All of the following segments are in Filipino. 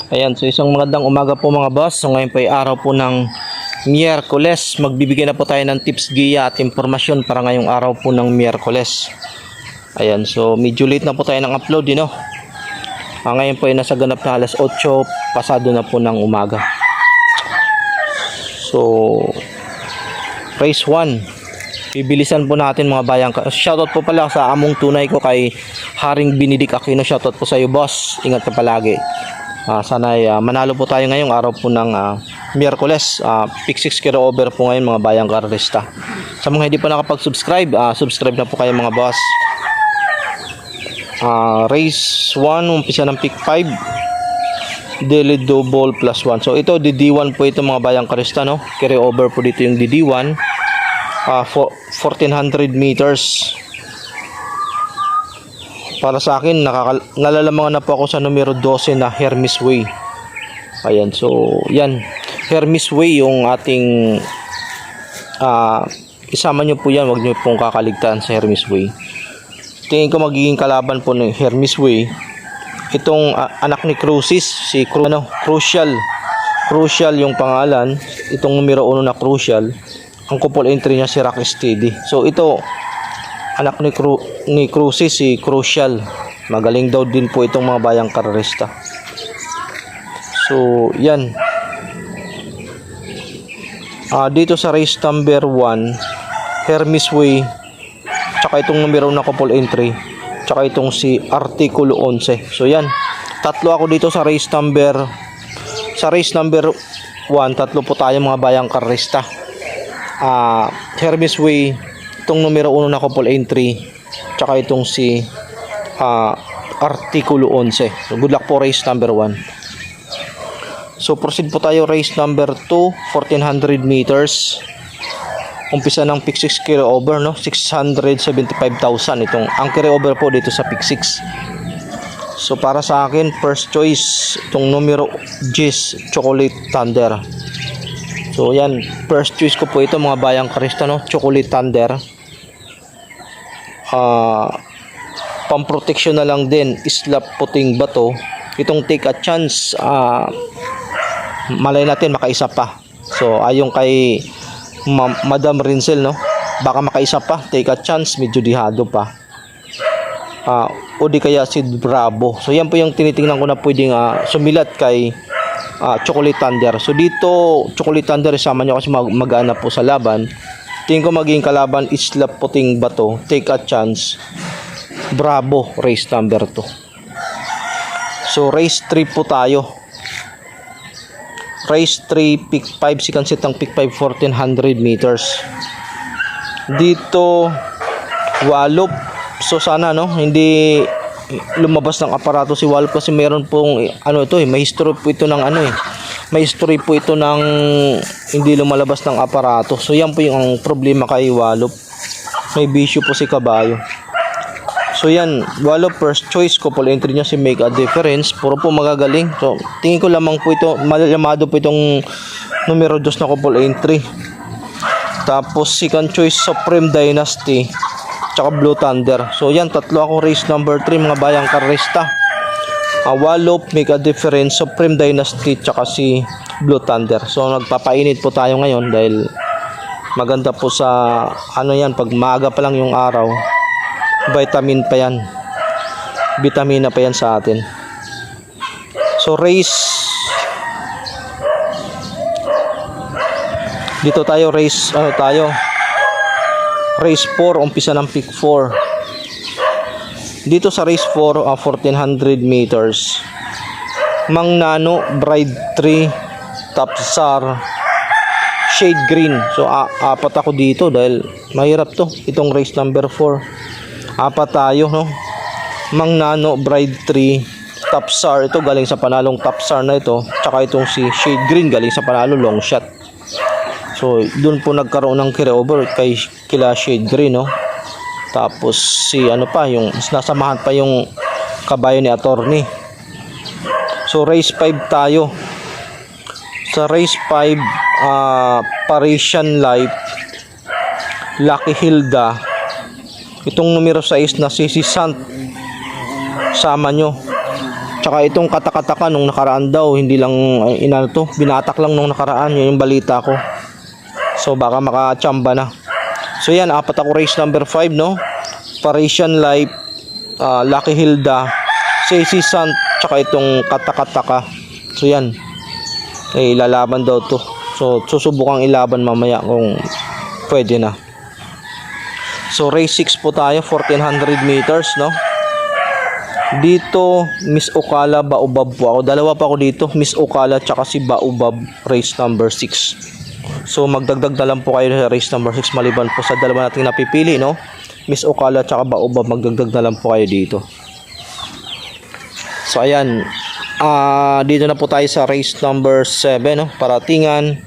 Ayan, so isang magandang umaga po mga boss. So ngayon po ay araw po ng Miyerkules. Magbibigay na po tayo ng tips, giya at impormasyon para ngayong araw po ng Miyerkules. Ayan, so medyo late na po tayo ng upload, no? Ngayon po ay nasa ganap na alas 8 pasado na po ng umaga. So race 1, bibilisan po natin mga bayang. Shoutout po pala sa among tunay ko kay Haring Binidik Aquino. Shoutout po sa iyo boss, ingat ka palagi. Sana manalo po tayo ngayong araw po ng Miyerkules. Pick 6 kilo over po ngayon mga bayang karista. Sa mga hindi pa nakapag-subscribe, subscribe na po kayo mga boss. Race 1, umpisa ng pick 5, daily double plus 1. So ito DD1 po ito mga bayang karista, no? Carry over po dito yung DD1, 1400 meters. Para sa akin, nalalamangan na po ako sa numero 12 na Hermes Way. Ayan, so yan, Hermes Way yung ating isama nyo po yan, wag nyo pong kakaligtaan sa Hermes Way. Tingin ko magiging kalaban po ng Hermes Way itong anak ni Crucis, si Crucial yung pangalan. Itong numero 1 na Crucial, ang couple entry niya si Rock Steady. So ito anak ni Crucis, si Crucial. Magaling daw din po itong mga bayang karerista. So yan, dito sa race number 1, Hermes Way, tsaka itong numero na couple entry, tsaka itong si Artikulo 11. So yan, tatlo ako dito sa race number 1, tatlo po tayo mga bayang karerista. Hermes Way, itong numero 1 na couple entry, tsaka itong si Artikulo 11. So good luck po race number 1. So proceed po tayo race number 2, 1400 meters. Umpisa ng pick 6 carry over, no? 675,000 itong ang carry over po dito sa pick 6. So para sa akin, first choice itong numero 10, Chocolate Thunder. So yan, first choice ko po ito mga bayang karista, no? Chocolate Thunder. Pamproteksyon na lang din, Islap Puting Bato. Itong Take a Chance, malay natin makaisa pa. So ayon kay Madam Rinsel, no? Baka makaisa pa, Take a Chance, medyo dihado pa. O di kaya si Bravo. So yan po yung tinitingnan ko na pwedeng sumilat kay Chocolate Thunder. So dito Chocolate Thunder, isama nyo kasi mag-ana po sa laban. Tingin ko magiging kalaban Islap Puting Bato, Take a Chance, Bravo, race number 2. So race 3 po tayo. Race 3, pick 5, second set ng pick 5, 1400 meters. Dito Wallop. So sana, no, hindi lumabas ng aparato si Wallop kasi meron pong may history po ito ng may history po ito ng hindi lumalabas ng aparato. So yan po yung problema kay Wallop. May bisyo po si Kabayo. So yan, Wallop first choice, couple entry niya si Make a Difference. Puro po magagaling. So tingin ko lamang po ito, malamado po itong numero 2 na couple entry. Tapos second choice, Supreme Dynasty, tsaka Blue Thunder. So yan, tatlo ako race number 3 mga bayang karista. Wallop, Make a Difference, Supreme Dynasty, tsaka si Blue Thunder. So nagpapainit po tayo ngayon dahil maganda po sa pag maaga pa lang yung araw, vitamina pa yan sa atin. So race dito tayo, race 4, umpisa ng pick 4. Dito sa race 4, 1400 meters, Mang Nano, Bride 3, Tapsar, Shade Green. So apat ako dito dahil mahirap to, itong race number 4. Apat tayo, no? Mang Nano, Bride 3, Tapsar, ito galing sa panalong Tapsar na ito, tsaka itong si Shade Green galing sa panalo long shot. So doon po nagkaroon ng carry over kila Shade Green, no? Tapos si yung nasamahan pa yung kabayo ni Attorney. So race 5 tayo. Sa race 5, Parisian Life, Lucky Hilda, itong numero 6 na si Sant, sama nyo. Tsaka itong katakataka nung nakaraan daw, hindi lang inano to, binatak lang nung nakaraan, yun yung balita ko. So baka makachamba na. So yan, apat ako race number 5, no? Parisian Life, Lucky Hilda, Sassy Sant, tsaka itong katakataka. So yan, ilalaban daw to. So susubukang ilaban mamaya kung pwede na. So race 6 po tayo, 1400 meters, no? Dito Miss Ocala, Baobab po ako. Dalawa pa ako dito, Miss Ocala tsaka si Baobab, race number 6. So magdagdag na lang po kayo sa race number 6 maliban po sa dalawa nating napipili, no? Miss Ocala tsaka Baobab, magdagdag na lang po kayo dito. So ayan, dito na po tayo sa race number 7, no? Paratingan.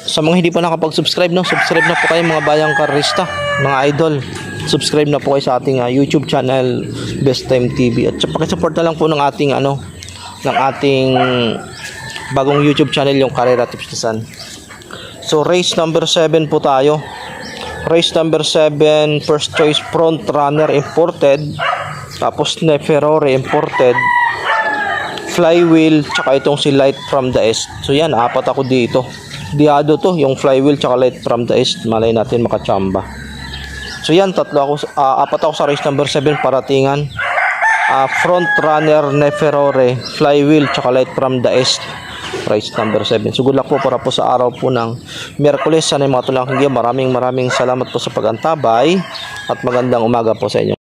Sa mga hindi pa nakapag-subscribe, no? Subscribe na po kayo mga bayang karista, mga idol. Subscribe na po kayo sa ating YouTube channel, Best Time TV. At paki-support na lang po ng ating ng ating bagong YouTube channel, yung Karera Tips ni San. So race number 7 po tayo. Race number 7, first choice Front Runner imported, tapos Neferore imported, Flywheel, tsaka itong si Light from the East. So yan, apat ako dito. Diado to, yung Flywheel tsaka Light from the East. Malay natin makachamba. So yan, apat ako sa race number 7, Paratingan. Front Runner, Neferore, Flywheel, tsaka Light from the East, race number 7. So good luck po para po sa araw po ng Miyerkules. Sana yung mga tulang kagaya. Maraming salamat po sa pagantabay at magandang umaga po sa inyo.